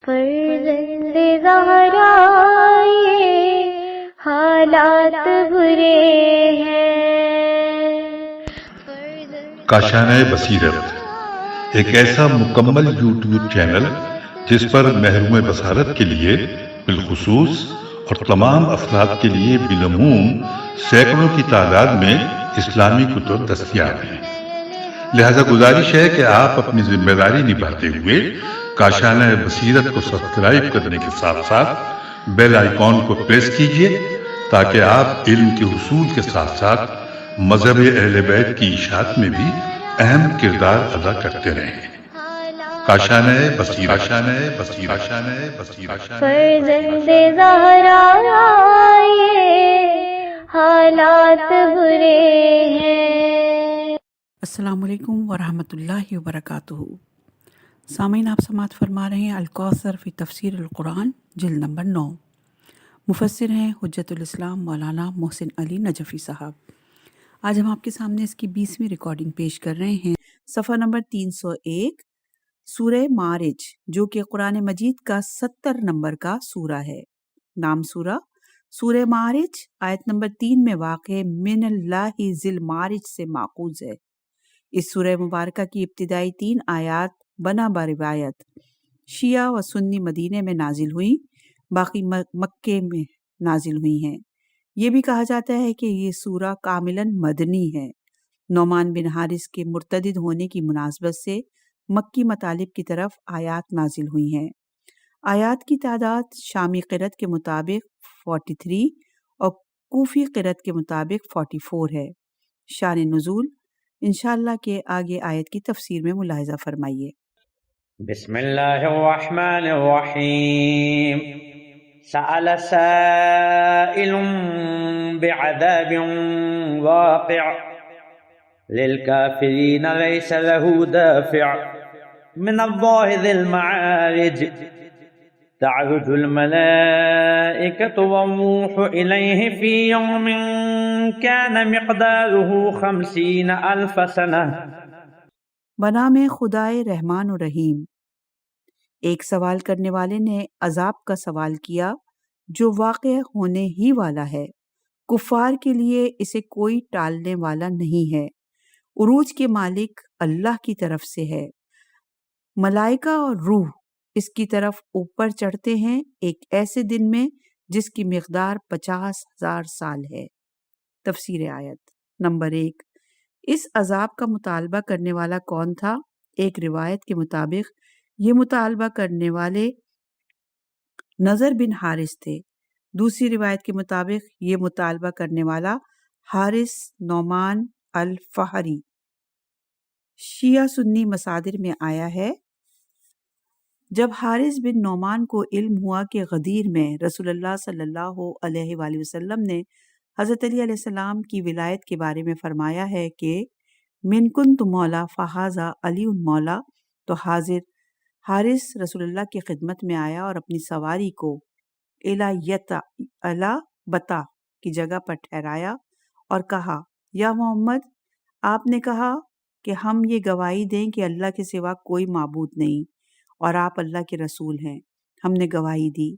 فرزند زہرا یہ حالات برے ہیں۔ کاشانہ بصیرت ایک ایسا مکمل یوٹیوب چینل جس پر محروم بصارت کے لیے بالخصوص اور تمام افراد کے لیے بالعموم سینکڑوں کی تعداد میں اسلامی کتب دستیاب ہیں۔ لہذا گزارش ہے کہ آپ اپنی ذمہ داری نبھاتے ہوئے کاشانہ بصیرت کو سبسکرائب کرنے کے ساتھ ساتھ بیل آئیکن کو پریس کیجئے تاکہ آپ علم کے حصول کے ساتھ ساتھ مذہب اہل بیت کی اشاعت میں بھی اہم کردار ادا کرتے رہیں۔ کاشانہ بصیرت۔ فرزند زہرا یہ حالات برے ہیں۔ السلام علیکم ورحمۃ اللہ وبرکاتہ۔ سامعین، آپ سماعت فرما رہے ہیں الکوثر فی تفسیر القرآن جلد نمبر 9۔ مفسر ہیں حجت الاسلام مولانا محسن علی نجفی صاحب۔ آج ہم آپ کے سامنے اس کی 20ویں ریکارڈنگ پیش کر رہے ہیں، صفحہ نمبر 301، سورہ معارج، جو کہ قرآن مجید کا 70 نمبر کا سورہ ہے۔ نام سورہ معارج آیت نمبر 3 میں واقع من اللہ ذی المعارج سے ماخوذ ہے۔ اس سورہ مبارکہ کی ابتدائی 3 آیات بنا روایت شیعہ و سنی مدینے میں نازل ہوئیں، باقی مکے میں نازل ہوئی ہیں۔ یہ بھی کہا جاتا ہے کہ یہ سورہ کاملاً مدنی ہے۔ نعمان بن حارث کے مرتدد ہونے کی مناسبت سے مکی مطالب کی طرف آیات نازل ہوئی ہیں۔ آیات کی تعداد شامی قرأت کے مطابق 43 اور کوفی قرأت کے مطابق 44 ہے۔ شان نزول انشاءاللہ کے آگے آیت کی تفسیر میں ملاحظہ فرمائیے۔ بسم اللہ الرحمن الرحیم۔ سأل سائل بعذاب واقع للكافرین لیس له دافع من اللہ ذی المعارج تعرج الملائکة والروح الیہ فی یوم کان مقدارہ 50,000 سنہ۔ بنام خدائے رحمان و رحیم۔ ایک سوال کرنے والے نے عذاب کا سوال کیا جو واقع ہونے ہی والا ہے، کفار کے لیے اسے کوئی ٹالنے والا نہیں ہے۔ عروج کے مالک اللہ کی طرف سے ہے، ملائکہ اور روح اس کی طرف اوپر چڑھتے ہیں ایک ایسے دن میں جس کی مقدار 50,000 سال ہے۔ تفسیر آیت نمبر 1۔ اس عذاب کا مطالبہ کرنے والا کون تھا؟ ایک روایت کے مطابق یہ مطالبہ کرنے والے نضر بن حارث تھے۔ دوسری روایت کے مطابق یہ مطالبہ کرنے والا حارث نعمان الفہری۔ شیعہ سنی مصادر میں آیا ہے، جب حارث بن نعمان کو علم ہوا کہ غدیر میں رسول اللہ صلی اللہ علیہ وآلہ وسلم نے حضرت علی علیہ السلام کی ولایت کے بارے میں فرمایا ہے کہ من کنت مولا فہذا علی مولا، تو حارث رسول اللہ کی خدمت میں آیا اور اپنی سواری کو الا بتا کی جگہ پر ٹھہرایا اور کہا، یا محمد، آپ نے کہا کہ ہم یہ گواہی دیں کہ اللہ کے سوا کوئی معبود نہیں اور آپ اللہ کے رسول ہیں۔ ہم نے گواہی دی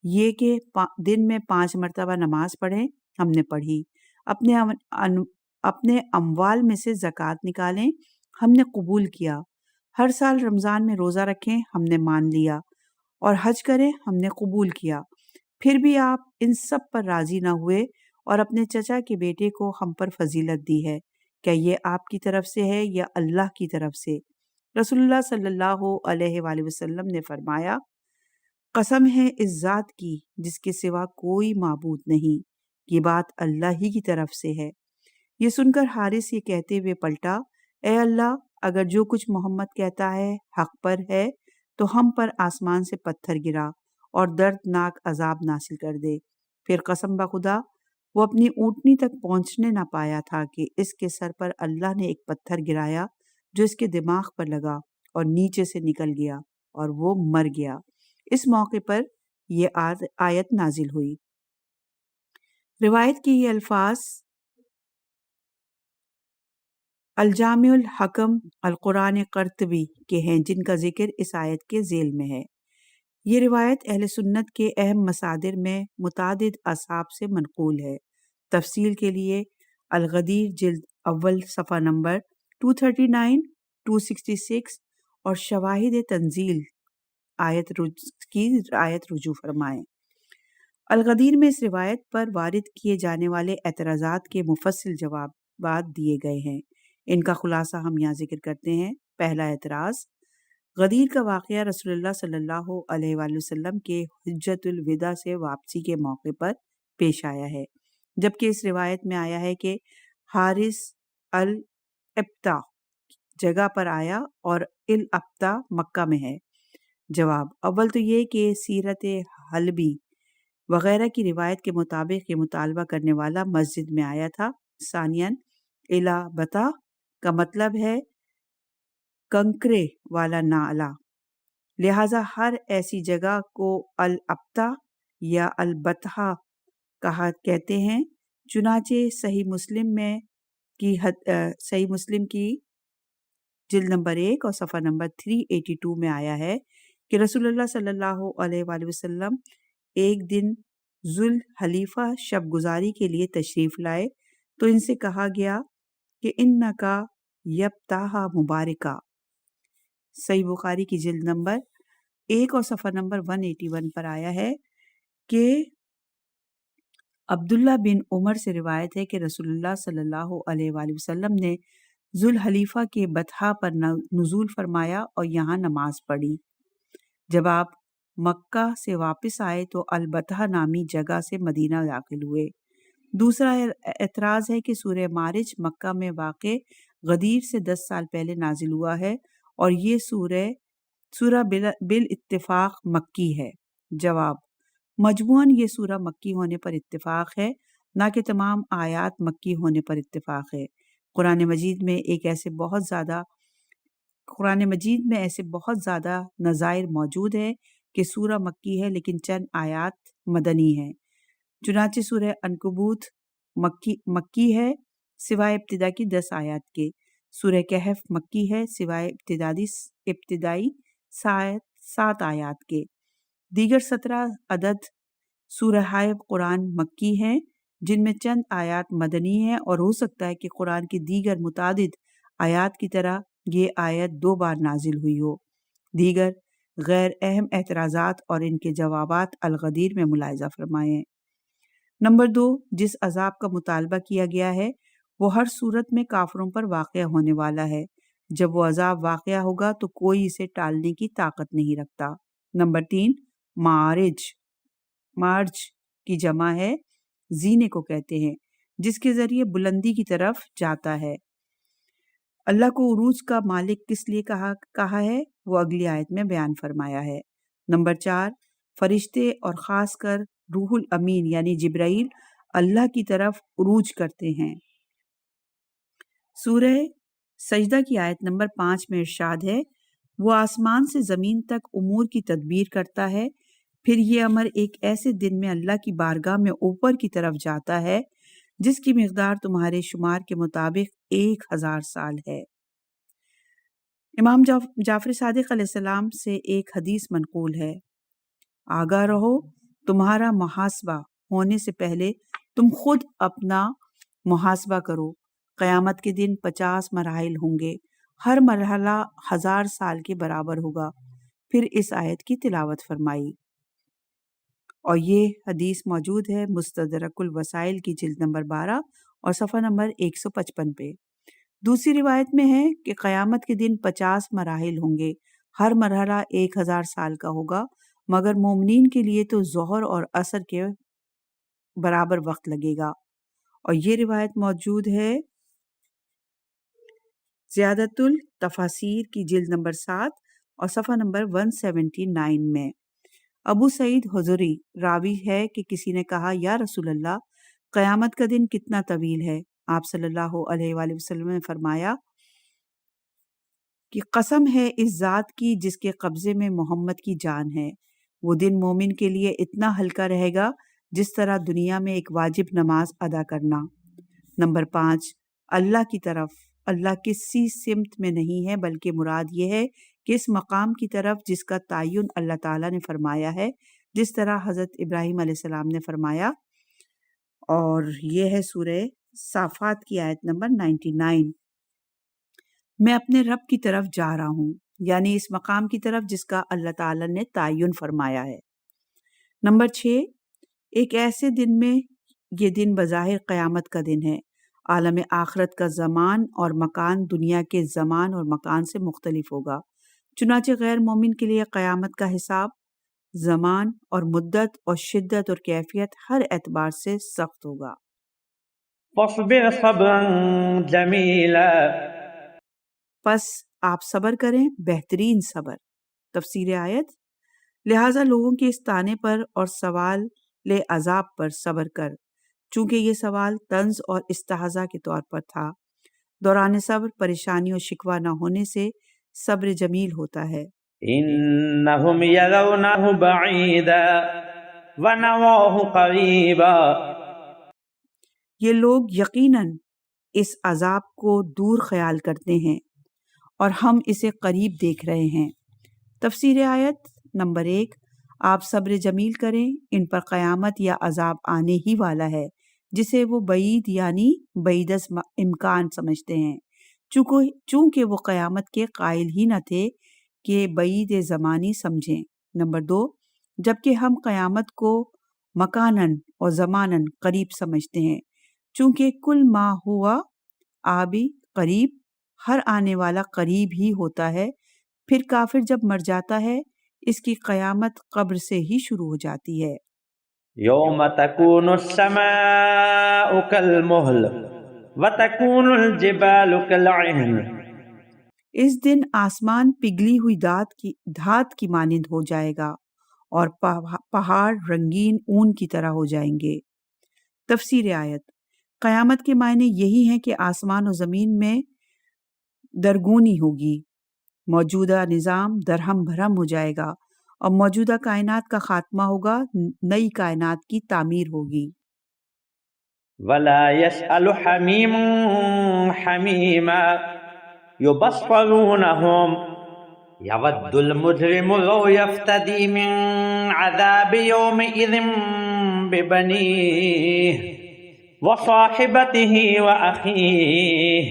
یہ کہ دن میں 5 مرتبہ نماز پڑھیں، ہم نے پڑھی۔ اپنے اموال میں سے زکوٰۃ نکالیں، ہم نے قبول کیا۔ ہر سال رمضان میں روزہ رکھیں، ہم نے مان لیا، اور حج کریں، ہم نے قبول کیا۔ پھر بھی آپ ان سب پر راضی نہ ہوئے اور اپنے چچا کے بیٹے کو ہم پر فضیلت دی ہے۔ کیا یہ آپ کی طرف سے ہے یا اللہ کی طرف سے؟ رسول اللہ صلی اللہ علیہ وآلہ وسلم نے فرمایا، قسم ہے اس ذات کی جس کے سوا کوئی معبود نہیں، یہ بات اللہ ہی کی طرف سے ہے۔ یہ سن کر حارث یہ کہتے ہوئے پلٹا، اے اللہ، اگر جو کچھ محمد کہتا ہے حق پر ہے تو ہم پر آسمان سے پتھر گرا اور دردناک عذاب نازل کر دے۔ پھر قسم بخدا وہ اپنی اونٹنی تک پہنچنے نہ پایا تھا کہ اس کے سر پر اللہ نے ایک پتھر گرایا جو اس کے دماغ پر لگا اور نیچے سے نکل گیا اور وہ مر گیا۔ اس موقع پر یہ آیت نازل ہوئی۔ روایت کے یہ الفاظ الجامع الحکم القرآن قرطبی کے ہیں، جن کا ذکر اس آیت کے ذیل میں ہے۔ یہ روایت اہل سنت کے اہم مصادر میں متعدد اصحاب سے منقول ہے۔ تفصیل کے لیے الغدیر جلد اول صفحہ نمبر 239، 266 اور شواہد تنزیل کی آیت رجوع فرمائیں۔ الغدیر میں اس روایت پر وارد کیے جانے والے اعتراضات کے مفصل جوابات دیے گئے ہیں۔ ان کا خلاصہ ہم یہاں ذکر کرتے ہیں۔ پہلا اعتراض، غدیر کا واقعہ رسول اللہ صلی اللہ علیہ وآلہ وسلم کے حجۃ الوداع سے واپسی کے موقع پر پیش آیا ہے، جبکہ اس روایت میں آیا ہے کہ حارث الابتا جگہ پر آیا اور الابتا مکہ میں ہے۔ جواب، اول تو یہ کہ سیرت حلبی وغیرہ کی روایت کے مطابق یہ مطالبہ کرنے والا مسجد میں آیا تھا۔ ثانیاً الابتا کا مطلب ہے کنکرے والا نالا، لہٰذا ہر ایسی جگہ کو الابتا یا البتہ کہتے ہیں۔ چنانچہ صحیح مسلم کی جلد نمبر 1 اور صفحہ نمبر 382 میں آیا ہے کہ رسول اللہ صلی اللہ علیہ وآلہ وسلم ایک دن ذوالحلیفہ شب گزاری کے لیے تشریف لائے تو ان سے کہا گیا کہ انکا یبتاہ مبارکہ۔ صحیح بخاری کی جلد نمبر 1 اور صفحہ نمبر 181 پر آیا ہے کہ عبداللہ بن عمر سے روایت ہے کہ رسول اللہ صلی اللہ علیہ وآلہ وسلم نے ذوالحلیفہ کے بطحہ پر نزول فرمایا اور یہاں نماز پڑھی۔ جب آپ مکہ سے واپس آئے تو البتہ نامی جگہ سے مدینہ داخل ہوئے۔ دوسرا اعتراض ہے کہ سورہ معارج مکہ میں واقع غدیر سے 10 سال پہلے نازل ہوا ہے اور یہ سورہ بالاتفاق مکی ہے۔ جواب، مجموعاً یہ سورہ مکی ہونے پر اتفاق ہے، نہ کہ تمام آیات مکی ہونے پر اتفاق ہے۔ قرآن مجید میں ایسے بہت زیادہ نظائر موجود ہیں کہ سورہ مکی ہے لیکن چند آیات مدنی ہیں۔ چنانچہ سورہ عنکبوت مکی ہے سوائے ابتدا کی 10 آیات کے، سورہ کہف مکی ہے سوائے ابتدائی 7 آیات کے، دیگر 17 عدد سورہائے قرآن مکی ہیں جن میں چند آیات مدنی ہیں، اور ہو سکتا ہے کہ قرآن کی دیگر متعدد آیات کی طرح یہ آیت 2 بار نازل ہوئی ہو۔ دیگر غیر اہم اعتراضات اور ان کے جوابات الغدیر میں ملاحظہ فرمائیں۔ نمبر 2، جس عذاب کا مطالبہ کیا گیا ہے وہ ہر صورت میں کافروں پر واقع ہونے والا ہے۔ جب وہ عذاب واقع ہوگا تو کوئی اسے ٹالنے کی طاقت نہیں رکھتا۔ نمبر 3، معرج کی جمع ہے، زینے کو کہتے ہیں، جس کے ذریعے بلندی کی طرف جاتا ہے۔ اللہ کو عروج کا مالک کس لیے کہا ہے وہ اگلی آیت میں بیان فرمایا ہے۔ نمبر 4، فرشتے اور خاص کر روح الامین یعنی جبرائیل اللہ کی طرف عروج کرتے ہیں۔ سورہ سجدہ کی آیت نمبر 5 میں ارشاد ہے، وہ آسمان سے زمین تک امور کی تدبیر کرتا ہے، پھر یہ امر ایک ایسے دن میں اللہ کی بارگاہ میں اوپر کی طرف جاتا ہے جس کی مقدار تمہارے شمار کے مطابق 1000 سال ہے۔ امام جعفر صادق علیہ السلام سے ایک حدیث منقول ہے، آگاہ رہو تمہارا محاسبہ ہونے سے پہلے تم خود اپنا محاسبہ کرو۔ قیامت کے دن 50 مراحل ہوں گے، ہر مرحلہ 1000 سال کے برابر ہوگا۔ پھر اس آیت کی تلاوت فرمائی، اور یہ حدیث موجود ہے مستدرک الوسائل کی جلد نمبر 12 اور صفحہ نمبر 155 پہ۔ دوسری روایت میں ہے کہ قیامت کے دن 50 مراحل ہوں گے، ہر مرحلہ 1000 سال کا ہوگا، مگر مومنین کے لیے تو ظہر اور عصر کے برابر وقت لگے گا۔ اور یہ روایت موجود ہے زیادت التفاسیر کی جلد نمبر 7 اور صفحہ نمبر 179 میں۔ ابو سعید حضری راوی ہے کہ کسی نے کہا، یا رسول اللہ، قیامت کا دن کتنا طویل ہے؟ آپ صلی اللہ علیہ وآلہ وسلم نے فرمایا کہ قسم ہے اس ذات کی جس کے قبضے میں محمد کی جان ہے، وہ دن مومن کے لیے اتنا ہلکا رہے گا جس طرح دنیا میں ایک واجب نماز ادا کرنا۔ نمبر 5، اللہ کی طرف اللہ کسی سمت میں نہیں ہے، بلکہ مراد یہ ہے کہ اس مقام کی طرف جس کا تعین اللہ تعالیٰ نے فرمایا ہے، جس طرح حضرت ابراہیم علیہ السلام نے فرمایا، اور یہ ہے سورہ صافات کی آیت نمبر 99۔ میں اپنے رب کی طرف جا رہا ہوں، یعنی اس مقام کی طرف جس کا اللہ تعالیٰ نے تعین فرمایا ہے۔ نمبر 6، ایک ایسے دن میں، یہ دن بظاہر قیامت کا دن ہے، عالم آخرت کا زمان اور مکان دنیا کے زمان اور مکان سے مختلف ہوگا، چنانچہ غیر مومن کے لیے قیامت کا حساب زمان اور مدت اور شدت اور کیفیت ہر اعتبار سے سخت ہوگا۔ فاصبر صبرا جمیلا، پس آپ صبر کریں بہترین صبر۔ تفسیر آیت، لہٰذا لوگوں کے اس طعنے پر اور سوال عذاب پر صبر کر، چونکہ یہ سوال طنز اور استہزاء کے طور پر تھا۔ دوران صبر پریشانی اور شکوہ نہ ہونے سے صبر جمیل ہوتا ہے۔ انہم یرونہ بعیدا ونراہ قریبا، یہ لوگ یقیناً اس عذاب کو دور خیال کرتے ہیں اور ہم اسے قریب دیکھ رہے ہیں۔ تفسیر آیت نمبر 1، آپ صبر جمیل کریں، ان پر قیامت یا عذاب آنے ہی والا ہے جسے وہ بعید یعنی بعید از امکان سمجھتے ہیں، چونکہ وہ قیامت کے قائل ہی نہ تھے کہ بعید زمانی سمجھیں۔ نمبر 2، جبکہ ہم قیامت کو مکانن اور زمانن قریب سمجھتے ہیں، چونکہ کل ما ہوا آبی قریب، ہر آنے والا قریب ہی ہوتا ہے۔ پھر کافر جب مر جاتا ہے، اس کی قیامت قبر سے ہی شروع ہو جاتی ہے۔ یوم تکون السماء کالمہل وتکون الجبال کالعہن، اس دن آسمان پگھلی ہوئی دھات کی مانند ہو جائے گا اور پہاڑ رنگین اون کی طرح ہو جائیں گے۔ تفسیر آیت، قیامت کے معنی یہی ہیں کہ آسمان و زمین میں درگونی ہوگی، موجودہ نظام درہم بھرم ہو جائے گا اور موجودہ کائنات کا خاتمہ ہوگا، نئی کائنات کی تعمیر ہوگی۔ ولا يسأل حمیم حمیما یبصرونہم یود المجرم لو یفتدی من عذاب یومئذ ببنیہ وصاحبته وأخیہ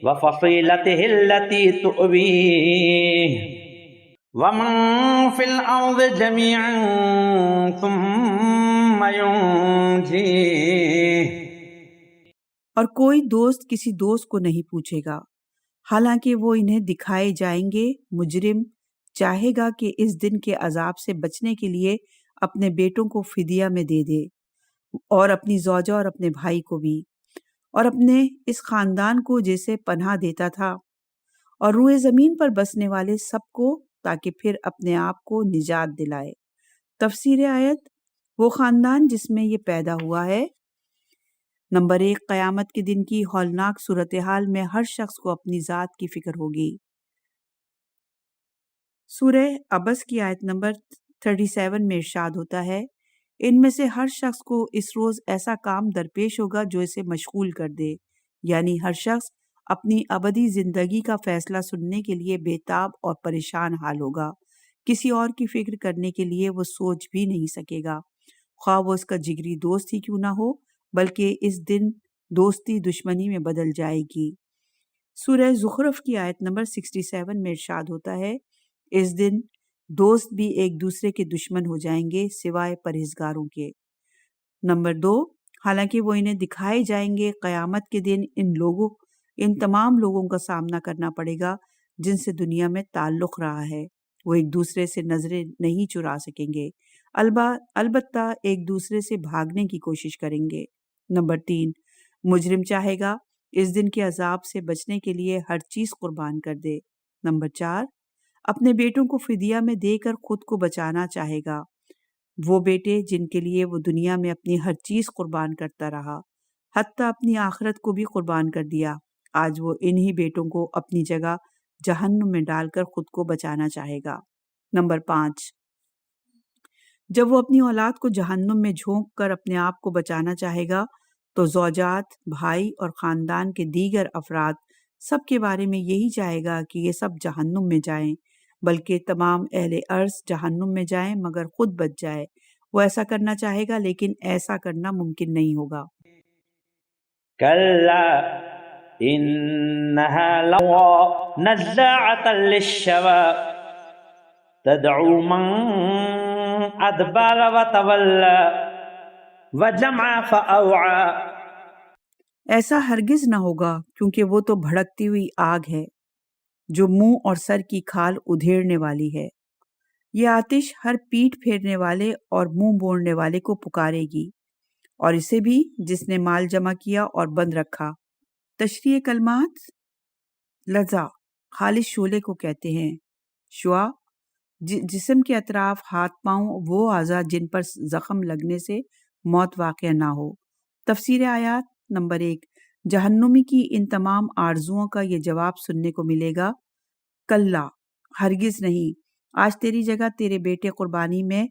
وفصیلته التي تؤویہ ومن فی الارض جميعا ثم ينجیہ، اور کوئی دوست کسی دوست کو نہیں پوچھے گا، حالانکہ وہ انہیں دکھائے جائیں گے۔ مجرم چاہے گا کہ اس دن کے عذاب سے بچنے کے لیے اپنے بیٹوں کو فدیہ میں دے دے، اور اپنی زوجہ اور اپنے بھائی کو بھی، اور اپنے اس خاندان کو جیسے پناہ دیتا تھا، اور روئے زمین پر بسنے والے سب کو، تاکہ پھر اپنے آپ کو نجات دلائے۔ تفسیر آیت، وہ خاندان جس میں یہ پیدا ہوا ہے۔ نمبر 1، قیامت کے دن کی ہولناک صورتحال میں ہر شخص کو اپنی ذات کی فکر ہوگی۔ سورہ عبس کی آیت نمبر 37 میں ارشاد ہوتا ہے، ان میں سے ہر شخص کو اس روز ایسا کام درپیش ہوگا جو اسے مشغول کر دے، یعنی ہر شخص اپنی ابدی زندگی کا فیصلہ سننے کے لیے بےتاب اور پریشان حال ہوگا، کسی اور کی فکر کرنے کے لیے وہ سوچ بھی نہیں سکے گا، خواہ وہ اس کا جگری دوست ہی کیوں نہ ہو، بلکہ اس دن دوستی دشمنی میں بدل جائے گی۔ سورہ زخرف کی آیت نمبر 67 میں ارشاد ہوتا ہے، اس دن دوست بھی ایک دوسرے کے دشمن ہو جائیں گے سوائے پرہیزگاروں کے۔ نمبر 2، حالانکہ وہ انہیں دکھائے جائیں گے، قیامت کے دن ان تمام لوگوں کا سامنا کرنا پڑے گا جن سے دنیا میں تعلق رہا ہے، وہ ایک دوسرے سے نظریں نہیں چرا سکیں گے، البتہ ایک دوسرے سے بھاگنے کی کوشش کریں گے۔ نمبر 3، مجرم چاہے گا اس دن کے عذاب سے بچنے کے لیے ہر چیز قربان کر دے۔ نمبر 4، اپنے بیٹوں کو فدیہ میں دے کر خود کو بچانا چاہے گا، وہ بیٹے جن کے لیے وہ دنیا میں اپنی ہر چیز قربان کرتا رہا، حتیٰ اپنی آخرت کو بھی قربان کر دیا، آج وہ انہی بیٹوں کو اپنی جگہ جہنم میں ڈال کر خود کو بچانا چاہے گا۔ نمبر 5، جب وہ اپنی اولاد کو جہنم میں جھونک کر اپنے آپ کو بچانا چاہے گا تو زوجات، بھائی اور خاندان کے دیگر افراد سب کے بارے میں یہی چاہے گا کہ یہ سب جہنم میں جائیں، بلکہ تمام اہل ارض جہنم میں جائیں مگر خود بچ جائے۔ وہ ایسا کرنا چاہے گا لیکن ایسا کرنا ممکن نہیں ہوگا۔ كلا إنها لظى نزاعة للشوى تدعو من أدبر وتولى وجمع فأوعى۔ ایسا ہرگز نہ ہوگا کیونکہ وہ تو بھڑکتی ہوئی آگ ہے جو منہ اور سر کی کھال ادھیڑنے والی ہے۔ یہ آتش ہر پیٹھ پھیرنے والے اور منہ موڑنے والے کو پکارے گی، اور اسے بھی جس نے مال جمع کیا اور بند رکھا۔ تشریح کلمات: لظا خالص شعلے کو کہتے ہیں۔ شعا جسم کے اطراف ہاتھ پاؤں وہ اعضاء جن پر زخم لگنے سے موت واقع نہ ہو۔ تفسیر آیات: نمبر 1، جہنمی کی ان تمام آرزوؤں کا یہ جواب سننے کو ملے گا، کلا ہرگز نہیں، آج تیری جگہ تیرے بیٹے قربانی میں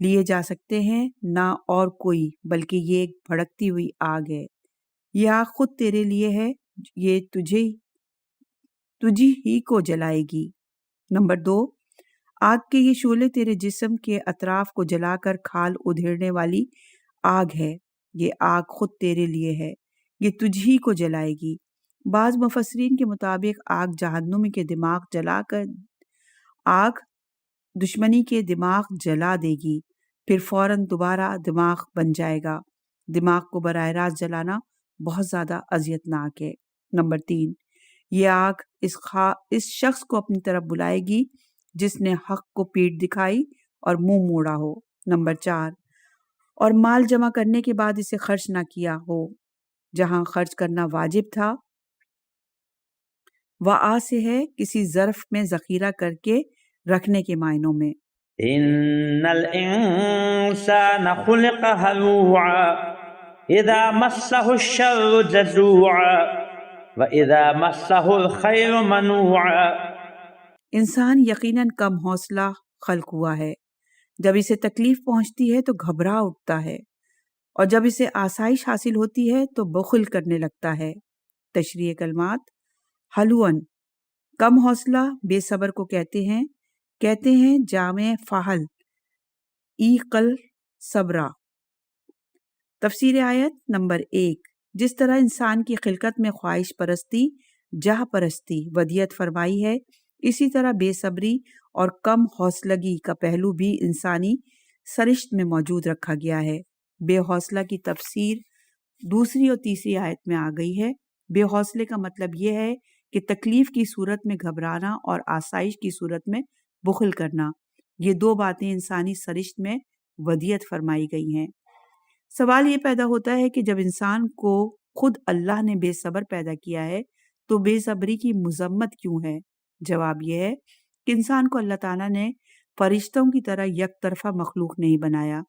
لیے جا سکتے ہیں، نہ اور کوئی، بلکہ یہ ایک بھڑکتی ہوئی آگ ہے۔ یہ آگ خود تیرے لیے ہے، یہ تجھی ہی کو جلائے گی۔ نمبر 2، آگ کے یہ شعلے تیرے جسم کے اطراف کو جلا کر کھال ادھیڑنے والی آگ ہے۔ یہ آگ خود تیرے لیے ہے، یہ تجھی کو جلائے گی۔ بعض مفسرین کے مطابق آگ جہنمی کے دماغ جلا کر آگ دشمنی کے دماغ جلا دے گی، پھر فوراً دوبارہ دماغ بن جائے گا۔ دماغ کو براہ راست جلانا بہت زیادہ اذیتناک ہے۔ نمبر 3، یہ آگ اس شخص کو اپنی طرف بلائے گی جس نے حق کو پیٹھ دکھائی اور منہ موڑا ہو۔ نمبر 4، اور مال جمع کرنے کے بعد اسے خرچ نہ کیا ہو، جہاں خرچ کرنا واجب تھا۔ وعا سے ہے کسی ظرف میں ذخیرہ کر کے رکھنے کے معنوں میں۔ إن الإنسان خلق هلوعا إذا مسه الشر جزوعا وإذا مسه الخير منوعا۔ انسان یقیناً کم حوصلہ خلق ہوا ہے، جب اسے تکلیف پہنچتی ہے تو گھبرا اٹھتا ہے، اور جب اسے آسائش حاصل ہوتی ہے تو بخل کرنے لگتا ہے۔ تشریح کلمات: حلوًا کم حوصلہ بے صبر کو کہتے ہیں جامع فاحل قل صبرا۔ تفسیر آیت: نمبر 1، جس طرح انسان کی خلقت میں خواہش پرستی، جاہ پرستی ودیت فرمائی ہے، اسی طرح بے صبری اور کم حوصلگی کا پہلو بھی انسانی سرشت میں موجود رکھا گیا ہے۔ بے حوصلہ کی تفسیر دوسری اور تیسری آیت میں آ گئی ہے۔ بے حوصلے کا مطلب یہ ہے کہ تکلیف کی صورت میں گھبرانا اور آسائش کی صورت میں بخل کرنا، یہ دو باتیں انسانی سرشت میں ودیت فرمائی گئی ہیں۔ سوال یہ پیدا ہوتا ہے کہ جب انسان کو خود اللہ نے بے صبر پیدا کیا ہے تو بے صبری کی مذمت کیوں ہے؟ جواب یہ ہے کہ انسان کو اللہ تعالیٰ نے فرشتوں کی طرح یک طرفہ مخلوق نہیں بنایا،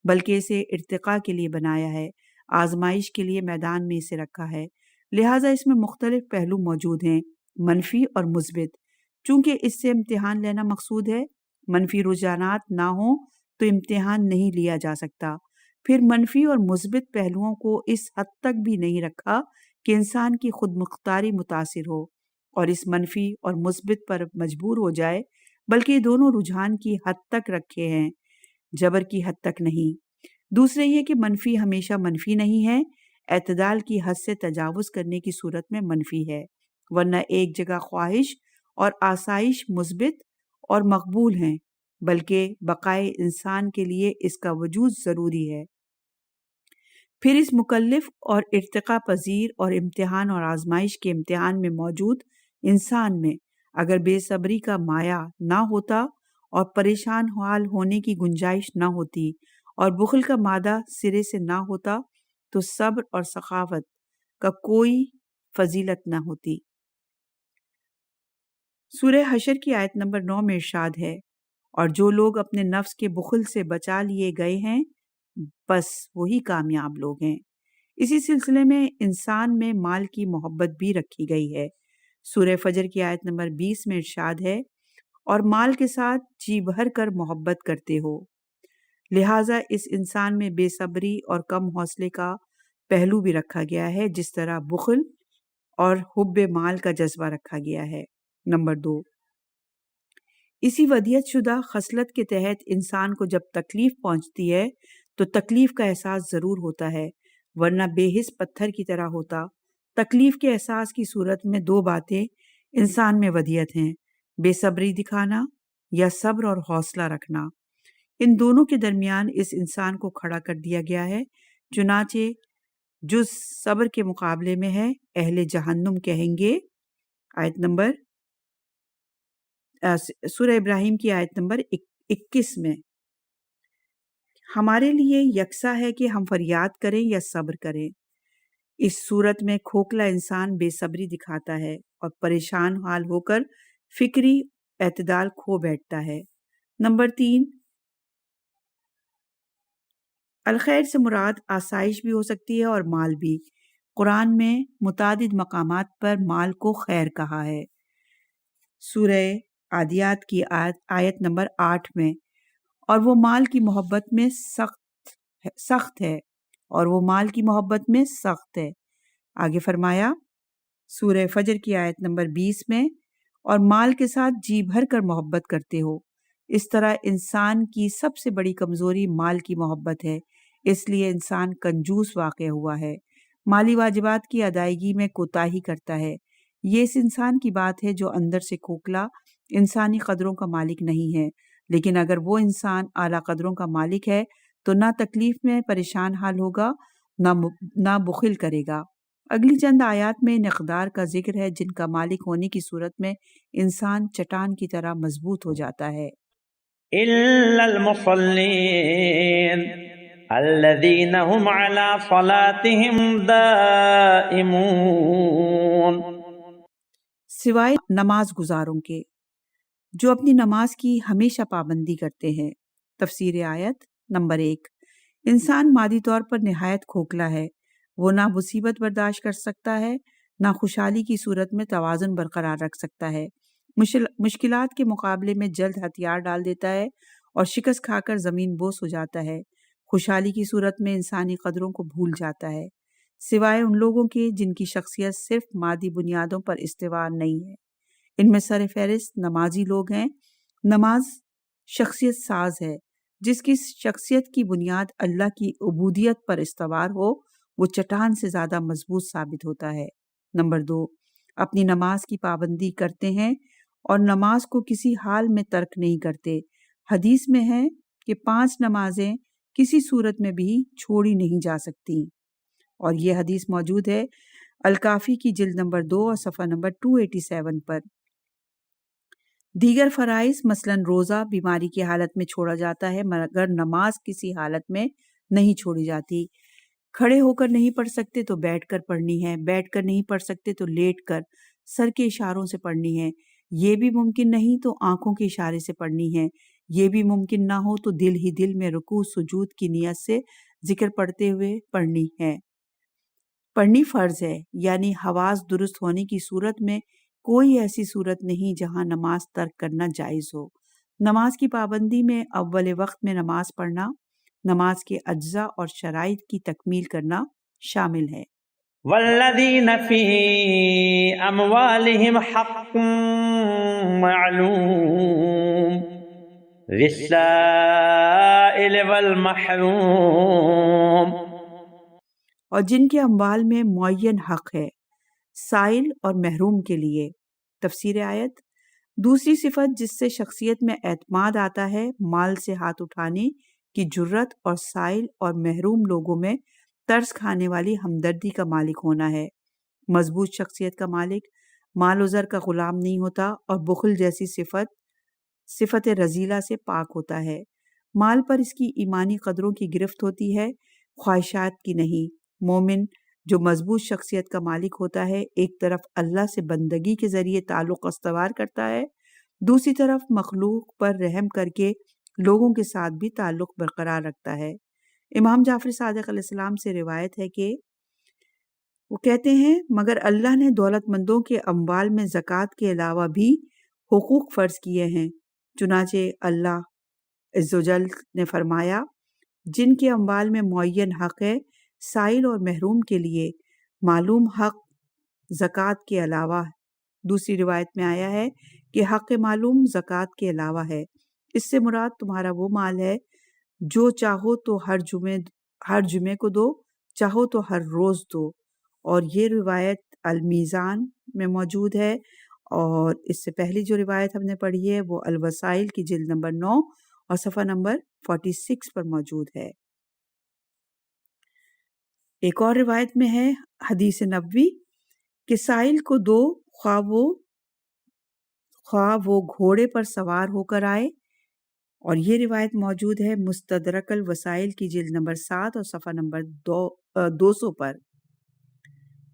بلکہ اسے ارتقاء کے لیے بنایا ہے، آزمائش کے لیے میدان میں اسے رکھا ہے، لہٰذا اس میں مختلف پہلو موجود ہیں، منفی اور مثبت۔ چونکہ اس سے امتحان لینا مقصود ہے، منفی رجحانات نہ ہوں تو امتحان نہیں لیا جا سکتا۔ پھر منفی اور مثبت پہلوؤں کو اس حد تک بھی نہیں رکھا کہ انسان کی خود مختاری متاثر ہو اور اس منفی اور مثبت پر مجبور ہو جائے، بلکہ یہ دونوں رجحان کی حد تک رکھے ہیں، جبر کی حد تک نہیں۔ دوسرے یہ کہ منفی ہمیشہ منفی نہیں ہے، اعتدال کی حد سے تجاوز کرنے کی صورت میں منفی ہے، ورنہ ایک جگہ خواہش اور آسائش مثبت اور مقبول ہیں، بلکہ بقائے انسان کے لیے اس کا وجود ضروری ہے۔ پھر اس مکلف اور ارتقاء پذیر اور امتحان اور آزمائش کے امتحان میں موجود انسان میں اگر بے صبری کا مایہ نہ ہوتا اور پریشان حال ہونے کی گنجائش نہ ہوتی اور بخل کا مادہ سرے سے نہ ہوتا تو صبر اور سخاوت کا کوئی فضیلت نہ ہوتی۔ سورہ حشر کی آیت نمبر 9 میں ارشاد ہے، اور جو لوگ اپنے نفس کے بخل سے بچا لیے گئے ہیں بس وہی کامیاب لوگ ہیں۔ اسی سلسلے میں انسان میں مال کی محبت بھی رکھی گئی ہے۔ سورہ فجر کی آیت نمبر 20 میں ارشاد ہے، اور مال کے ساتھ جی بھر کر محبت کرتے ہو۔ لہٰذا اس انسان میں بے صبری اور کم حوصلے کا پہلو بھی رکھا گیا ہے، جس طرح بخل اور حب مال کا جذبہ رکھا گیا ہے۔ نمبر 2، اسی ودیت شدہ خصلت کے تحت انسان کو جب تکلیف پہنچتی ہے تو تکلیف کا احساس ضرور ہوتا ہے، ورنہ بے حس پتھر کی طرح ہوتا۔ تکلیف کے احساس کی صورت میں دو باتیں انسان میں ودیت ہیں، بے صبری دکھانا یا صبر اور حوصلہ رکھنا۔ ان دونوں کے درمیان اس انسان کو کھڑا کر دیا گیا ہے، چنانچہ جز صبر کے مقابلے میں ہے۔ اہل جہنم کہیں گے، آیت نمبر سورہ ابراہیم کی آیت نمبر 21 میں، ہمارے لیے یکساں ہے کہ ہم فریاد کریں یا صبر کریں۔ اس صورت میں کھوکھلا انسان بے صبری دکھاتا ہے اور پریشان حال ہو کر فکری اعتدال کھو بیٹھتا ہے۔ نمبر 3، الخیر سے مراد آسائش بھی ہو سکتی ہے اور مال بھی۔ قرآن میں متعدد مقامات پر مال کو خیر کہا ہے۔ سورہ عادیات کی آیت نمبر 8 میں، اور وہ مال کی محبت میں سخت ہے، اور وہ مال کی محبت میں سخت ہے۔ آگے فرمایا سورہ فجر کی آیت نمبر 20 میں، اور مال کے ساتھ جی بھر کر محبت کرتے ہو۔ اس طرح انسان کی سب سے بڑی کمزوری مال کی محبت ہے، اس لیے انسان کنجوس واقع ہوا ہے، مالی واجبات کی ادائیگی میں کوتاہی کرتا ہے۔ یہ اس انسان کی بات ہے جو اندر سے کھوکھلا انسانی قدروں کا مالک نہیں ہے، لیکن اگر وہ انسان اعلیٰ قدروں کا مالک ہے تو نہ تکلیف میں پریشان حال ہوگا نہ بخل کرے گا۔ اگلی چند آیات میں ان اقدار کا ذکر ہے جن کا مالک ہونے کی صورت میں انسان چٹان کی طرح مضبوط ہو جاتا ہے۔ إلا المصلين الذين هم على صلاتهم دائمون، سوائے نماز گزاروں کے جو اپنی نماز کی ہمیشہ پابندی کرتے ہیں۔ تفسیر آیت نمبر 1، انسان مادی طور پر نہایت کھوکھلا ہے، وہ نہ مصیبت برداشت کر سکتا ہے نہ خوشحالی کی صورت میں توازن برقرار رکھ سکتا ہے، مشکلات کے مقابلے میں جلد ہتھیار ڈال دیتا ہے اور شکست کھا کر زمین بوس ہو جاتا ہے، خوشحالی کی صورت میں انسانی قدروں کو بھول جاتا ہے، سوائے ان لوگوں کے جن کی شخصیت صرف مادی بنیادوں پر استوار نہیں ہے۔ ان میں سر فہرست نمازی لوگ ہیں۔ نماز شخصیت ساز ہے، جس کی شخصیت کی بنیاد اللہ کی عبودیت پر استوار ہو وہ چٹان سے زیادہ مضبوط ثابت ہوتا ہے۔ نمبر 2، اپنی نماز کی پابندی کرتے ہیں اور نماز کو کسی حال میں ترک نہیں کرتے۔ حدیث میں ہے کہ 5 نمازیں کسی صورت میں بھی چھوڑی نہیں جا سکتی، اور یہ حدیث موجود ہے الکافی کی جلد نمبر 2 اور صفحہ نمبر 287 پر۔ دیگر فرائض مثلاً روزہ بیماری کی حالت میں چھوڑا جاتا ہے، مگر نماز کسی حالت میں نہیں چھوڑی جاتی۔ کھڑے ہو کر نہیں پڑھ سکتے تو بیٹھ کر پڑھنی ہے، بیٹھ کر نہیں پڑھ سکتے تو لیٹ کر سر کے اشاروں سے پڑھنی ہے، یہ بھی ممکن نہیں تو آنکھوں کے اشارے سے پڑھنی ہے، یہ بھی ممکن نہ ہو تو دل ہی دل میں رکوع سجود کی نیت سے ذکر پڑھتے ہوئے پڑھنی ہے۔ پڑھنی فرض ہے، یعنی حواس درست ہونے کی صورت میں کوئی ایسی صورت نہیں جہاں نماز ترک کرنا جائز ہو۔ نماز کی پابندی میں اول وقت میں نماز پڑھنا، نماز کے اجزاء اور شرائط کی تکمیل کرنا شامل ہے۔ والذین فی اموالہم حق معلوم للسائل والمحروم، اور جن کے اموال میں معین حق ہے سائل اور محروم کے لیے۔ تفسیر آیت، دوسری صفت جس سے شخصیت میں اعتماد آتا ہے مال سے ہاتھ اٹھانے کی جرت اور سائل اور محروم لوگوں میں ترس کھانے والی ہمدردی کا مالک ہونا ہے۔ مضبوط شخصیت کا مالک مال و زر کا غلام نہیں ہوتا اور بخل جیسی صفت رذیلہ سے پاک ہوتا ہے۔ مال پر اس کی ایمانی قدروں کی گرفت ہوتی ہے، خواہشات کی نہیں۔ مومن جو مضبوط شخصیت کا مالک ہوتا ہے ایک طرف اللہ سے بندگی کے ذریعے تعلق استوار کرتا ہے، دوسری طرف مخلوق پر رحم کر کے لوگوں کے ساتھ بھی تعلق برقرار رکھتا ہے۔ امام جعفر صادق علیہ السلام سے روایت ہے کہ وہ کہتے ہیں مگر اللہ نے دولت مندوں کے اموال میں زکوٰۃ کے علاوہ بھی حقوق فرض کیے ہیں، چنانچہ اللہ عز و جل نے فرمایا جن کے اموال میں معین حق ہے سائل اور محروم کے لیے معلوم حق زکوٰۃ کے علاوہ۔ دوسری روایت میں آیا ہے کہ حق معلوم زکوٰۃ کے علاوہ ہے۔ اس سے مراد تمہارا وہ مال ہے جو چاہو تو ہر جمعے کو دو، چاہو تو ہر روز دو۔ اور یہ روایت المیزان میں موجود ہے، اور اس سے پہلی جو روایت ہم نے پڑھی ہے وہ الوسائل کی جلد نمبر 9 اور صفحہ نمبر 46 پر موجود ہے۔ ایک اور روایت میں ہے حدیث نبوی کہ سائل کو دو، خواہ وہ گھوڑے پر سوار ہو کر آئے، اور یہ روایت موجود ہے مستدرک الوسائل کی جلد نمبر 7 اور صفحہ نمبر 200 پر،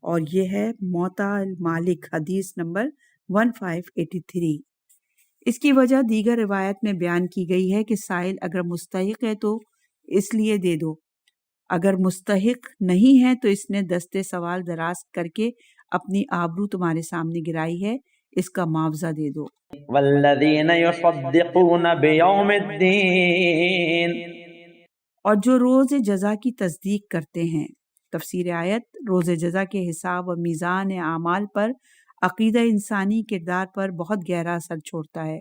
اور یہ ہے موطا المالک حدیث نمبر 1583۔ اس کی وجہ دیگر روایت میں بیان کی گئی ہے کہ سائل اگر مستحق ہے تو اس لیے دے دو، اگر مستحق نہیں ہے تو اس نے دستے سوال دراز کر کے اپنی آبرو تمہارے سامنے گرائی ہے، اس کا معاوضہ دے دو۔ والذین یصدقون بیوم الدین، اور جو روز جزا کی تصدیق کرتے ہیں۔ تفسیر آیت، روز جزا کے حساب و میزان اعمال پر عقیدہ انسانی کردار پر بہت گہرا اثر چھوڑتا ہے۔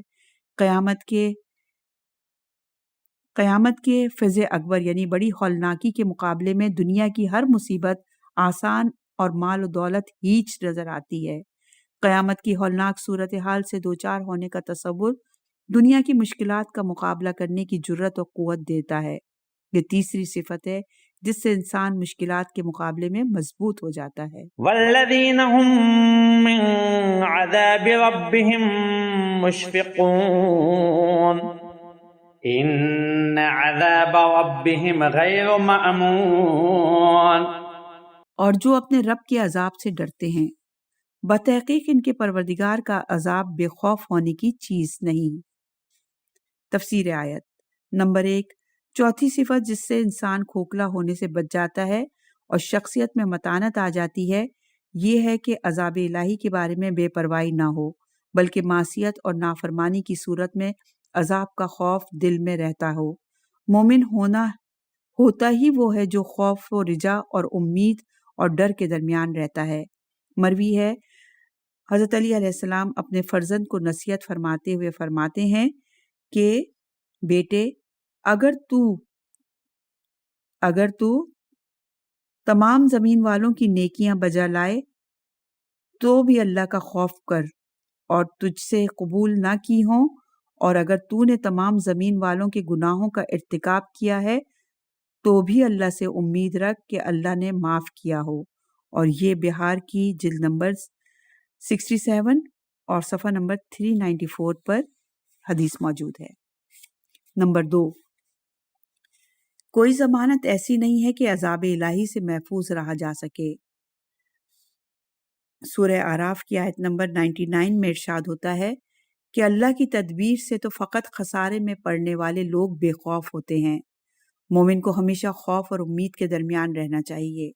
قیامت کے فضح اکبر یعنی بڑی ہولناکی کے مقابلے میں دنیا کی ہر مصیبت آسان اور مال و دولت ہیچ نظر آتی ہے۔ قیامت کی ہولناک صورتحال سے دوچار ہونے کا تصور دنیا کی مشکلات کا مقابلہ کرنے کی جرت و قوت دیتا ہے۔ یہ تیسری صفت ہے جس سے انسان مشکلات کے مقابلے میں مضبوط ہو جاتا ہے۔ والذین هم من عذاب ربهم مشفقون، ان عذاب ربهم غیر مأمون، اور جو اپنے رب کے عذاب سے ڈرتے ہیں، بتحقیق ان کے پروردگار کا عذاب بے خوف ہونے کی چیز نہیں۔ تفسیر آیت نمبر 1، چوتھی صفت جس سے انسان کھوکھلا ہونے سے بچ جاتا ہے اور شخصیت میں متانت آ جاتی ہے، یہ ہے کہ عذاب الہی کے بارے میں بے پرواہی نہ ہو، بلکہ معصیت اور نافرمانی کی صورت میں عذاب کا خوف دل میں رہتا ہو۔ مومن ہوتا ہی وہ ہے جو خوف و رجا اور امید اور ڈر کے درمیان رہتا ہے۔ مروی ہے حضرت علی علیہ السلام اپنے فرزند کو نصیحت فرماتے ہوئے فرماتے ہیں کہ بیٹے، اگر تو تمام زمین والوں کی نیکیاں بجا لائے تو بھی اللہ کا خوف کر اور تجھ سے قبول نہ کی ہوں، اور اگر تو نے تمام زمین والوں کے گناہوں کا ارتکاب کیا ہے تو بھی اللہ سے امید رکھ کہ اللہ نے معاف کیا ہو۔ اور یہ بہار کی جلد نمبر 67 اور صفحہ نمبر 394 پر حدیث موجود ہے۔ نمبر 2، کوئی ضمانت ایسی نہیں ہے کہ عذاب الہی سے محفوظ رہا جا سکے۔ سورہ اعراف کی آیت نمبر 99 میں ارشاد ہوتا ہے کہ اللہ کی تدبیر سے تو فقط خسارے میں پڑنے والے لوگ بے خوف ہوتے ہیں۔ مومن کو ہمیشہ خوف اور امید کے درمیان رہنا چاہیے۔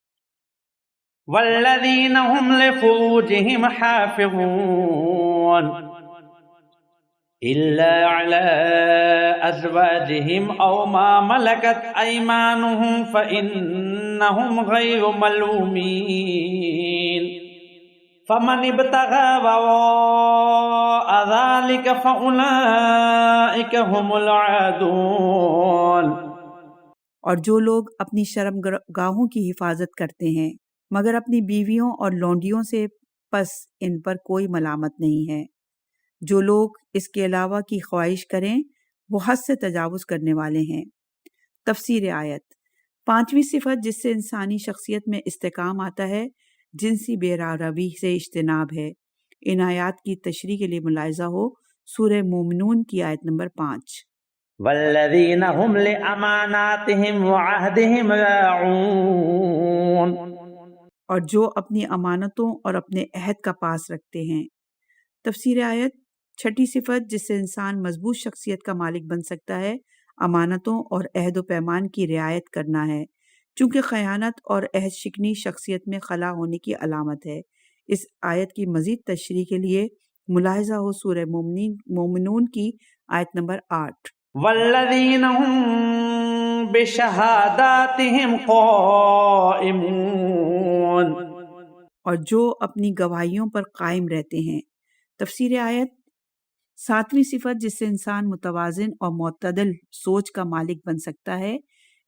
والذین هم لفروجهم حافظون الا على ازواجهم او ما ملكت ايمانهم فانهم غير ملومين فمن ابتغى وراء ذلك فاولئك هم العادون، اور جو لوگ اپنی شرم گاہوں کی حفاظت کرتے ہیں مگر اپنی بیویوں اور لونڈیوں سے، پس ان پر کوئی ملامت نہیں ہے۔ جو لوگ اس کے علاوہ کی خواہش کریں وہ حد سے تجاوز کرنے والے ہیں۔ تفسیر آیت، پانچویں صفت جس سے انسانی شخصیت میں استحکام آتا ہے جنسی بے روی سے اجتناب ہے۔ ان آیات کی تشریح کے لیے ملاحظہ ہو سورہ مومنون کی آیت نمبر 5۔ والذین هم لأماناتهم وعہدهم راعون، اور جو اپنی امانتوں اور اپنے عہد کا پاس رکھتے ہیں۔ تفسیر آیت، چھٹی صفت جس سے انسان مضبوط شخصیت کا مالک بن سکتا ہے امانتوں اور عہد و پیمان کی رعایت کرنا ہے، چونکہ خیانت اور عہد شکنی شخصیت میں خلا ہونے کی علامت ہے۔ اس آیت کی مزید تشریح کے لیے ملاحظہ ہو سورہ مومنون کی آیت نمبر 8۔ والذین هم بشہاداتهم قائمون، اور جو اپنی گواہیوں پر قائم رہتے ہیں۔ تفسیر آیت، 7ویں صفت جس سے انسان متوازن اور معتدل سوچ کا مالک بن سکتا ہے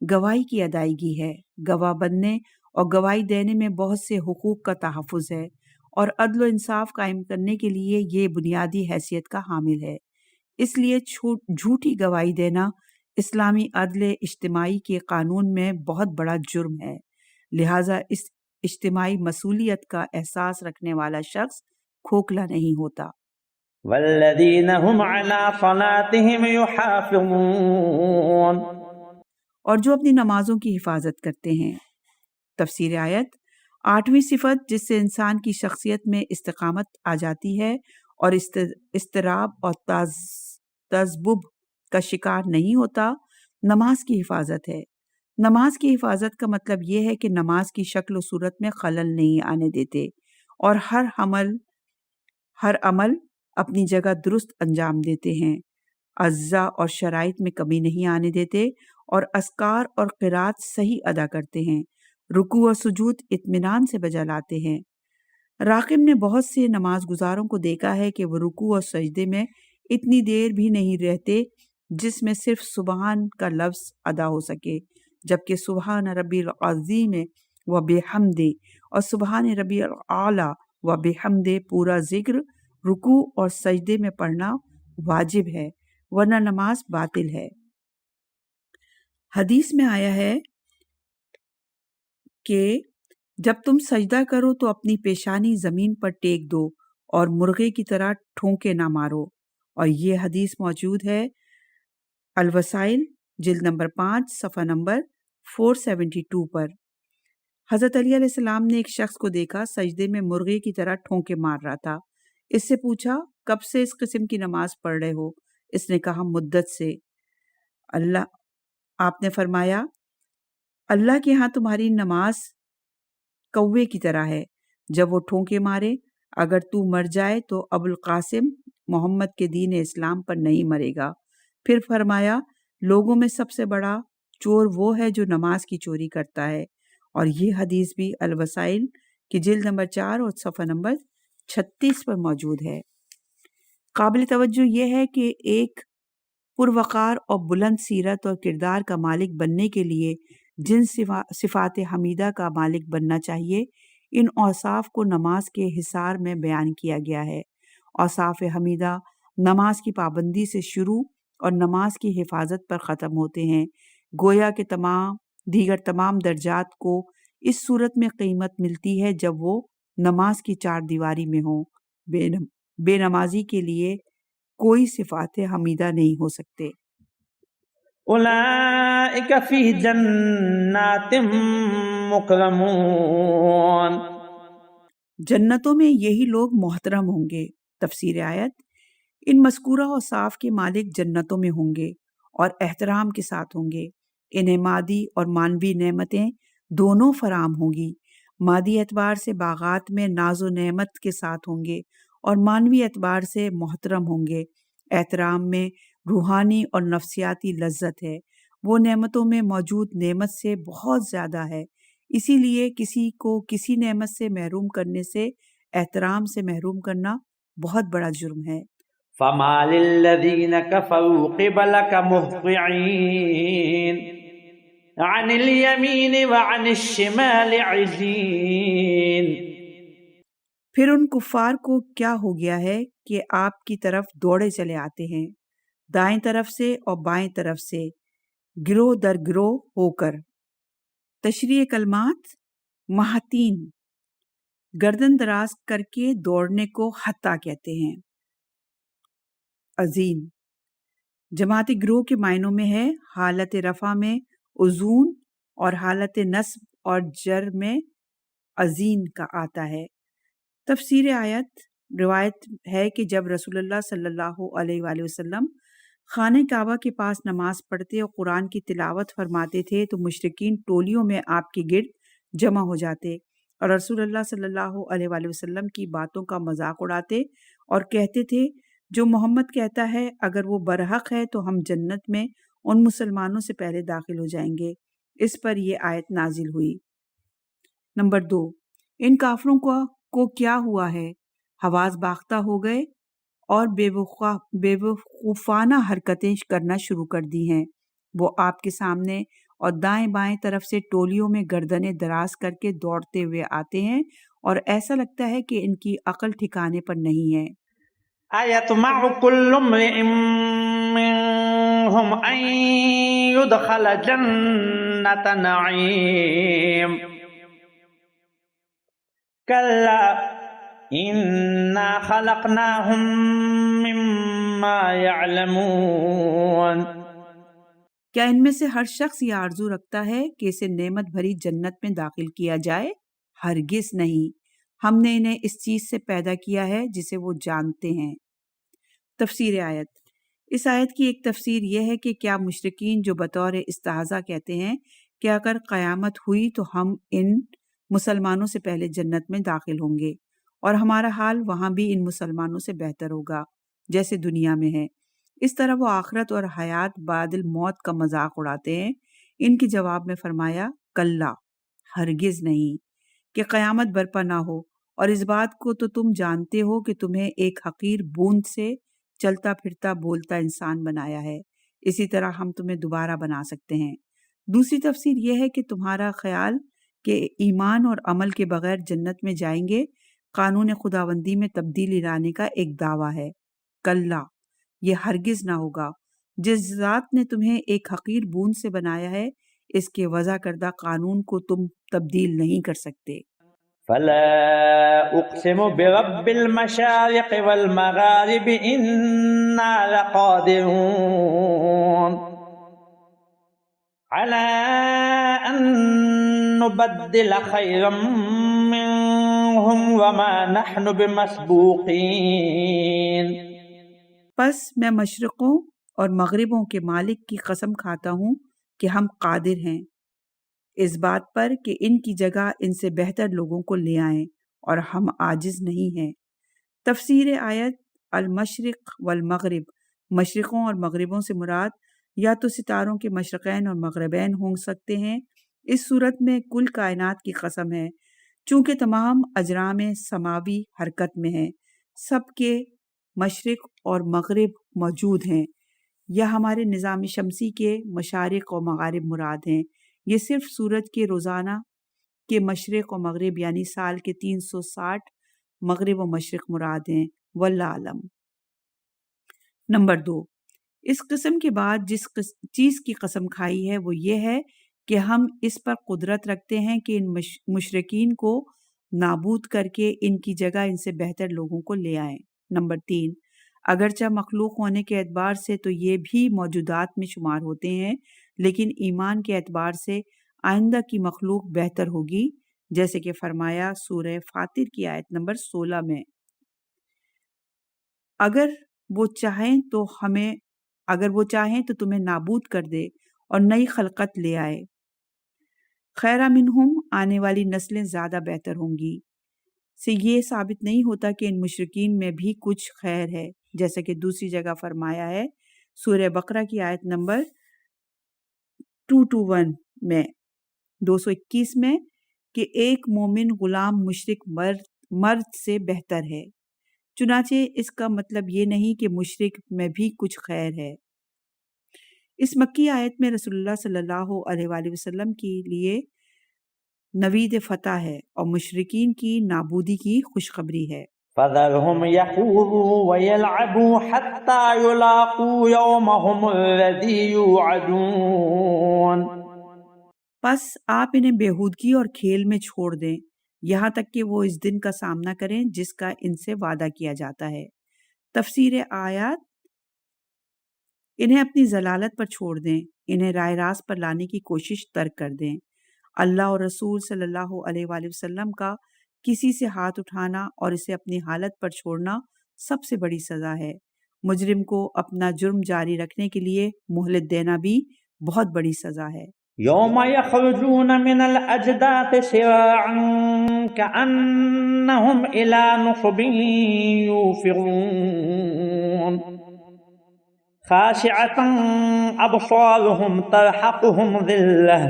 گواہی کی ادائیگی ہے۔ گواہ بننے اور گواہی دینے میں بہت سے حقوق کا تحفظ ہے اور عدل و انصاف قائم کرنے کے لیے یہ بنیادی حیثیت کا حامل ہے۔ اس لیے جھوٹی گواہی دینا اسلامی عدل اجتماعی کے قانون میں بہت بڑا جرم ہے، لہٰذا اس اجتماعی مسئولیت کا احساس رکھنے والا شخص کھوکھلا نہیں ہوتا۔ والذین هم علی صلاتهم یحافظون، اور جو اپنی نمازوں کی حفاظت کرتے ہیں۔ تفسیر آیت، 8ویں صفت جس سے انسان کی شخصیت میں استقامت آ جاتی ہے اور اضطراب اور تذبذب کا شکار نہیں ہوتا، نماز کی حفاظت ہے۔ نماز کی حفاظت کا مطلب یہ ہے کہ نماز کی شکل و صورت میں خلل نہیں آنے دیتے اور ہر عمل اپنی جگہ درست انجام دیتے ہیں، اجزاء اور شرائط میں کمی نہیں آنے دیتے اور اذکار اور قرات صحیح ادا کرتے ہیں، رکوع اور سجود اطمینان سے بجا لاتے ہیں۔ راقب نے بہت سے نماز گزاروں کو دیکھا ہے کہ وہ رکوع اور سجدے میں اتنی دیر بھی نہیں رہتے جس میں صرف سبحان کا لفظ ادا ہو سکے، جبکہ سبحان ربی العظیم و بحمدہ اور سبحان ربی الاعلی و بحمدہ پورا ذکر رکوع اور سجدے میں پڑھنا واجب ہے، ورنہ نماز باطل ہے۔ حدیث میں آیا ہے کہ جب تم سجدہ کرو تو اپنی پیشانی زمین پر ٹیک دو اور مرغے کی طرح ٹھونکے نہ مارو، اور یہ حدیث موجود ہے الوسائل جلد نمبر 5 صفحہ نمبر 472 پر۔ حضرت علی علیہ السلام نے ایک شخص کو دیکھا سجدے میں مرغے کی طرح ٹھونکے مار رہا تھا۔ اس سے پوچھا کب سے اس قسم کی نماز پڑھ رہے ہو؟ اس نے کہا مدت سے۔ آپ نے فرمایا اللہ کے ہاں تمہاری نماز کوے کی طرح ہے، جب وہ ٹھونکے مارے اگر تو مر جائے تو ابو القاسم محمد کے دین اسلام پر نہیں مرے گا۔ پھر فرمایا لوگوں میں سب سے بڑا چور وہ ہے جو نماز کی چوری کرتا ہے، اور یہ حدیث بھی الوسائل کی جلد نمبر 4 اور صفحہ نمبر 36 پر موجود ہے۔ قابل توجہ یہ ہے کہ ایک پروقار اور بلند سیرت اور کردار کا مالک بننے کے لیے جن صفات حمیدہ کا مالک بننا چاہیے، ان اوصاف کو نماز کے حصار میں بیان کیا گیا ہے۔ اوصاف حمیدہ نماز کی پابندی سے شروع اور نماز کی حفاظت پر ختم ہوتے ہیں، گویا کہ دیگر تمام درجات کو اس صورت میں قیمت ملتی ہے جب وہ نماز کی چار دیواری میں ہوں۔ بے نمازی کے لیے کوئی صفات حمیدہ نہیں ہو سکتے۔ اولئک فی جنات مکرمون، جنتوں میں یہی لوگ محترم ہوں گے۔ تفسیر آیت، ان مذکورہ اوصاف کے مالک جنتوں میں ہوں گے اور احترام کے ساتھ ہوں گے۔ انہیں مادی اور معنوی نعمتیں دونوں فراہم ہوں گی۔ مادی اعتبار سے باغات میں ناز و نعمت کے ساتھ ہوں گے اور معنوی اعتبار سے محترم ہوں گے۔ احترام میں روحانی اور نفسیاتی لذت ہے، وہ نعمتوں میں موجود نعمت سے بہت زیادہ ہے، اسی لیے کسی کو کسی نعمت سے محروم کرنے سے احترام سے محروم کرنا بہت بڑا جرم ہے۔ فما للذین کفروا قبلک مہطعین عن الیمین وعن الشمال عزین، پھر ان کفار کو کیا ہو گیا ہے کہ آپ کی طرف دوڑے چلے آتے ہیں، دائیں طرف سے اور بائیں طرف سے، گروہ در گروہ ہو کر۔ تشریح کلمات، محتین گردن دراز کر کے دوڑنے کو حتیٰ کہتے ہیں۔ عظیم جماعتی گروہ کے معنوں میں ہے، حالت رفع میں عزون اور حالت نصب اور جر میں عظیم کا آتا ہے۔ تفسیر آیت، روایت ہے کہ جب رسول اللہ صلی اللہ علیہ وآلہ وسلم خانہ کعبہ کے پاس نماز پڑھتے اور قرآن کی تلاوت فرماتے تھے تو مشرکین ٹولیوں میں آپ کے گرد جمع ہو جاتے اور رسول اللہ صلی اللہ علیہ وآلہ وسلم کی باتوں کا مذاق اڑاتے اور کہتے تھے جو محمد کہتا ہے اگر وہ برحق ہے تو ہم جنت میں ان مسلمانوں سے پہلے داخل ہو جائیں گے۔ اس پر یہ آیت نازل ہوئی۔ نمبر 2، ان کافروں کو کیا ہوا ہے؟ حواس باختہ ہو گئے اور بیوقوفانہ حرکتیں کرنا شروع کر دی ہیں۔ وہ آپ کے سامنے اور دائیں بائیں طرف سے ٹولیوں میں گردنیں دراز کر کے دوڑتے ہوئے آتے ہیں اور ایسا لگتا ہے کہ ان کی عقل ٹھکانے پر نہیں ہے۔ أَيَطْمَعُ كُلُّ امْرِئٍ مِّنْهُمْ أَن يُدْخَلَ جَنَّةَ نَعِيمٍ كَلَّا إِنَّا خَلَقْنَاهُم مِّمَّا يَعْلَمُونَ۔ کیا ان میں سے ہر شخص یہ آرزو رکھتا ہے کہ اسے نعمت بھری جنت میں داخل کیا جائے؟ ہرگز نہیں، ہم نے انہیں اس چیز سے پیدا کیا ہے جسے وہ جانتے ہیں۔ تفسیر آیت۔ اس آیت کی ایک تفسیر یہ ہے کہ کیا مشرکین جو بطور استہزاء کہتے ہیں کہ اگر قیامت ہوئی تو ہم ان مسلمانوں سے پہلے جنت میں داخل ہوں گے اور ہمارا حال وہاں بھی ان مسلمانوں سے بہتر ہوگا جیسے دنیا میں ہے، اس طرح وہ آخرت اور حیات بعد الموت کا مذاق اڑاتے ہیں۔ ان کے جواب میں فرمایا کلا، ہرگز نہیں کہ قیامت برپا نہ ہو، اور اس بات کو تو تم جانتے ہو کہ تمہیں ایک حقیر بوند سے چلتا پھرتا بولتا انسان بنایا ہے، اسی طرح ہم تمہیں دوبارہ بنا سکتے ہیں۔ دوسری تفسیر یہ ہے کہ تمہارا خیال کہ ایمان اور عمل کے بغیر جنت میں جائیں گے قانون خداوندی میں تبدیلی لانے کا ایک دعویٰ ہے۔ کلا، یہ ہرگز نہ ہوگا، جس ذات نے تمہیں ایک حقیر بوند سے بنایا ہے اس کے وضع کردہ قانون کو تم تبدیل نہیں کر سکتے۔ فلا أقسم برب المشارق والمغارب إنا لقادرون على أن نبدل خيرا منهم وما نحن بمسبوقين۔ پس میں مشرقوں اور مغربوں کے مالک کی قسم کھاتا ہوں کہ ہم قادر ہیں اس بات پر کہ ان کی جگہ ان سے بہتر لوگوں کو لے آئیں، اور ہم عاجز نہیں ہیں۔ تفسیر آیت المشرق والمغرب، مشرقوں اور مغربوں سے مراد یا تو ستاروں کے مشرقین اور مغربین ہو سکتے ہیں۔ اس صورت میں کل کائنات کی قسم ہے، چونکہ تمام اجرام سماوی حرکت میں ہیں، سب کے مشرق اور مغرب موجود ہیں، یا ہمارے نظام شمسی کے مشارق و مغارب مراد ہیں۔ یہ صرف سورج کے روزانہ کے مشرق و مغرب یعنی سال کے 360 مغرب و مشرق مراد ہیں، واللہ اعلم۔ نمبر 2، اس قسم کے بعد جس چیز کی قسم کھائی ہے وہ یہ ہے کہ ہم اس پر قدرت رکھتے ہیں کہ ان مشرکین کو نابود کر کے ان کی جگہ ان سے بہتر لوگوں کو لے آئیں۔ نمبر 3، اگرچہ مخلوق ہونے کے اعتبار سے تو یہ بھی موجودات میں شمار ہوتے ہیں، لیکن ایمان کے اعتبار سے آئندہ کی مخلوق بہتر ہوگی، جیسے کہ فرمایا سورہ فاطر کی آیت نمبر 16 میں، اگر وہ چاہیں تو تمہیں نابود کر دے اور نئی خلقت لے آئے۔ خیرہ منہم، آنے والی نسلیں زیادہ بہتر ہوں گی، سے یہ ثابت نہیں ہوتا کہ ان مشرکین میں بھی کچھ خیر ہے، جیسا کہ دوسری جگہ فرمایا ہے سورہ بقرہ کی آیت نمبر 221 میں 221 میں کہ ایک مومن غلام مشرک مرد سے بہتر ہے۔ چنانچہ اس کا مطلب یہ نہیں کہ مشرک میں بھی کچھ خیر ہے۔ اس مکی آیت میں رسول اللہ صلی اللہ علیہ وآلہ وسلم کے لیے نوید فتح ہے اور مشرکین کی نابودی کی خوشخبری ہے۔ فَذَرْهُمْ يَخُوضُوا وَيَلْعَبُوا حَتَّى يُلَاقُوا يَوْمَهُمُ الَّذِي يُوعَدُونَ۔ پس آپ انہیں بےہودگی اور کھیل میں چھوڑ دیں یہاں تک کہ وہ اس دن کا سامنا کریں جس کا ان سے وعدہ کیا جاتا ہے۔ تفسیر آیات، انہیں اپنی ضلالت پر چھوڑ دیں، انہیں راہ راست پر لانے کی کوشش ترک کر دیں۔ اللہ اور رسول صلی اللہ علیہ وآلہ وسلم کا کسی سے ہاتھ اٹھانا اور اسے اپنی حالت پر چھوڑنا سب سے بڑی سزا ہے۔ مجرم کو اپنا جرم جاری رکھنے کے لیے مہلت دینا بھی بہت بڑی سزا ہے۔ یوم یخرجون من الاجداث سراعا کأنہم الی نصب یوفضون خاشعة ابصارهم ترحقهم ذلة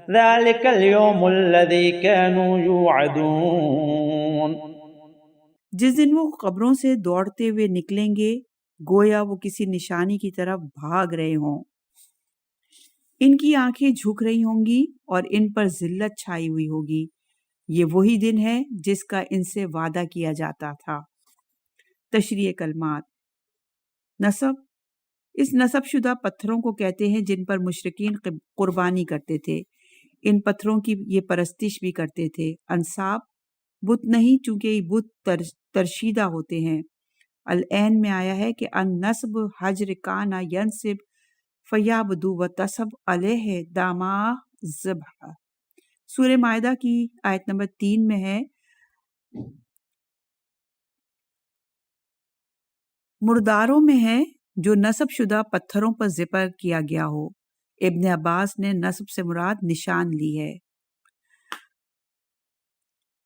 ذلك اليوم الذي كانوا يوعدون۔ جس دن وہ قبروں سے دوڑتے ہوئے نکلیں گے گویا وہ کسی نشانی کی طرف بھاگ رہے ہوں۔ ان کی آنکھیں جھک رہی ہوں گی اور ان پر ذلت چھائی ہوئی ہوگی۔ یہ وہی دن ہے جس کا ان سے وعدہ کیا جاتا تھا۔ تشریح کلمات۔ نصب، اس نصب شدہ پتھروں کو کہتے ہیں جن پر مشرکین قربانی کرتے تھے۔ ان پتھروں کی یہ پرستش بھی کرتے تھے۔ انصاب، بت نہیں چونکہ یہ بت ترشیدہ ہوتے ہیں۔ العین میں آیا ہے کہ ان نصب حجر کانا ینصب فیابدو و تصب علیہ داما ذبح۔ سورہ مائدہ کی آیت نمبر 3 میں ہے مرداروں میں ہے جو نصب شدہ پتھروں پر ذبح کیا گیا ہو۔ ابن عباس نے نصب سے مراد نشان لی ہے۔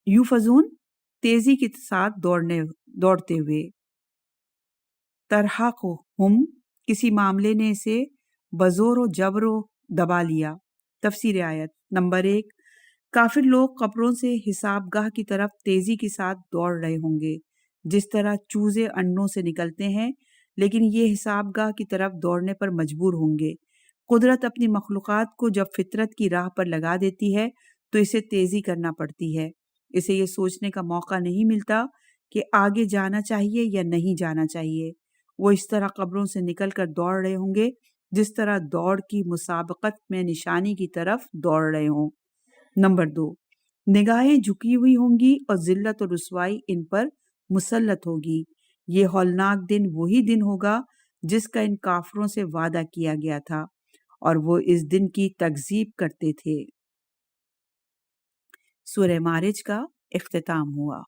یوفزون، تیزی کے ساتھ دوڑتے ہوئے۔ ترحقہم، کسی معاملے نے اسے بزور و جبر و دبا لیا۔ تفسیر آیت نمبر 1، کافر لوگ قبروں سے حساب گاہ کی طرف تیزی کے ساتھ دوڑ رہے ہوں گے جس طرح چوزے انڈوں سے نکلتے ہیں، لیکن یہ حساب گاہ کی طرف دوڑنے پر مجبور ہوں گے۔ قدرت اپنی مخلوقات کو جب فطرت کی راہ پر لگا دیتی ہے تو اسے تیزی کرنا پڑتی ہے۔ اسے یہ سوچنے کا موقع نہیں ملتا کہ آگے جانا چاہیے یا نہیں جانا چاہیے۔ وہ اس طرح قبروں سے نکل کر دوڑ رہے ہوں گے جس طرح دوڑ کی مسابقت میں نشانی کی طرف دوڑ رہے ہوں۔ نمبر 2، نگاہیں جھکی ہوئی ہوں گی اور ذلت و رسوائی ان پر مسلط ہوگی۔ یہ ہولناک دن وہی دن ہوگا جس کا ان کافروں سے وعدہ کیا گیا تھا اور وہ اس دن کی تکذیب کرتے تھے۔ سورہ معارج کا اختتام ہوا۔